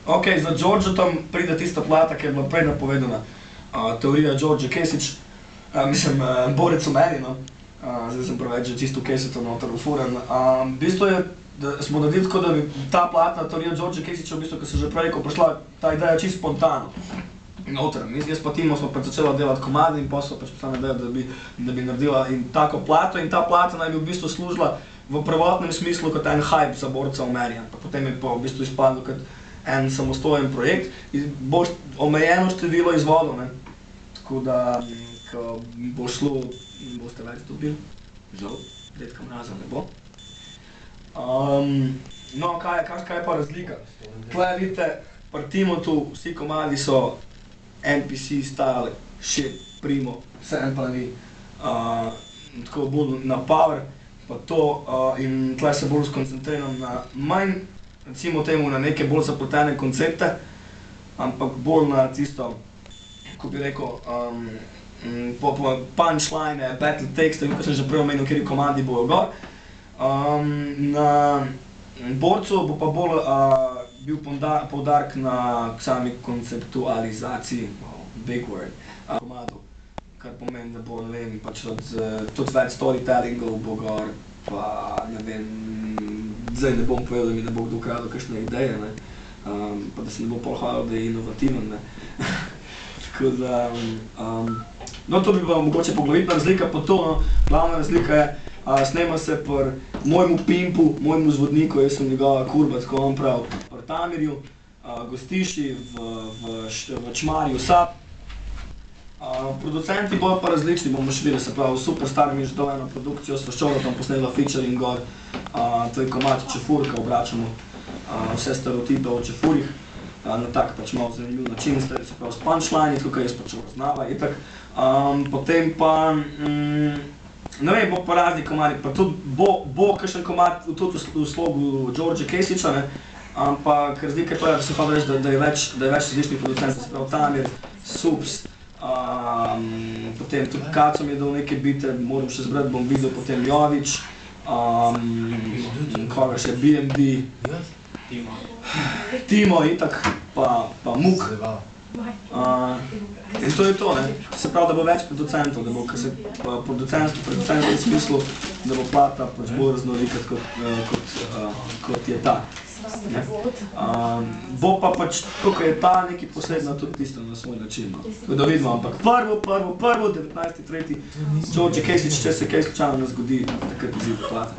Ok, za Georgetom pride tista plata, ki je bila prej napovedana. Teorija George Kesič, mislim, Borec o meni, no. Zdaj sem preveč že čisto v Kesitu noter ufuran. V bistvu je, da smo naredili tako, da bi ta plata, teorija George Kesiča, v bistvu, ko sem že prej, ko prišla ta ideja čisto spontano. Noter. Jaz pa Timo smo pa začela delati komade in potem pač prišla ideja, da bi naredila in tako plato in ta plata naj bi v bistvu služila v prvotnem smislu kot en hype za Borca o meni, ampak potem je pa v bistvu izpadlo kot en samostojen projekt. Bo omejeno število izvodov, ne. Tako da, ko bo šlo, boste več dobili. Žal, Dedka Mraza ne bo. No, kaj je pa razlika? Tule vidite, pri Timotu vsi komadi so NPC style, shit, primo, samplani, tako bolj na power, pa to, in tule se bolj skoncentriram na manj, recimo temu na neke bolj zapletene koncepte, ampak bolj na tisto, ko bi rekel, punchline, battle tekste, kot sem že prej omenil, kateri komadi bojo gor. Na Borcu bo pa bolj bil poudarek na sami konceptualizaciji, big word, komadov. Kar pomeni, da bo, ne vem, pač tudi več storytellingov bo gor, pa ne vem, zdaj ne bom povedal, da mi ne bo kdo ukradel kakšne ideje, ne. Pa da se ne bo pol hvalil, da je inovativen, ne. Tako da, no, to bi bila mogoče poglavitna razlika, pa to, no, glavna razlika je, snema se pri mojemu pimpu, mojemu zvodniku, jaz sem njegova kurba, tako on pravi, pri Tamirju, Gostiši v Čmarju Sap. Producenti bojo pa različni, bomo še videli, se pravi, Superstar mi je že dal eno produkcijo, sva s Čovetom posnela featuring gor, to je komad Čefur, ko obračamo vse stereotipe o čefurjih, na tak pač malo zanimiv način, se pravi s punchline, tako kot jaz pač poznava, itak. Potem pa, ne vem, bo pa razni komadi, pa tudi bo kakšen komad tudi v slogu George Kesiča, ne, ampak razlika je to, da se hoče reči, da je več različnih producentov, se pravi Tamir, Subs, potem tudi Kaco mi je dal neke bite, moram še zbrati, bom videl, potem Jovič, koga še, BMD, Timo itak, pa Muk. In to je to, ne, se pravi, da bo več producentov, da bo, ker se producentstvo v smislu, da bo plata pač bolj raznolika kot je ta. Bo pa pač, tako je ta nekaj posebna tudi tisto na svoj način, no. Tako da vidimo, ampak prvo, 19.3. George Kesič, če se kaj slučajno ne zgodi, takrat izide plata.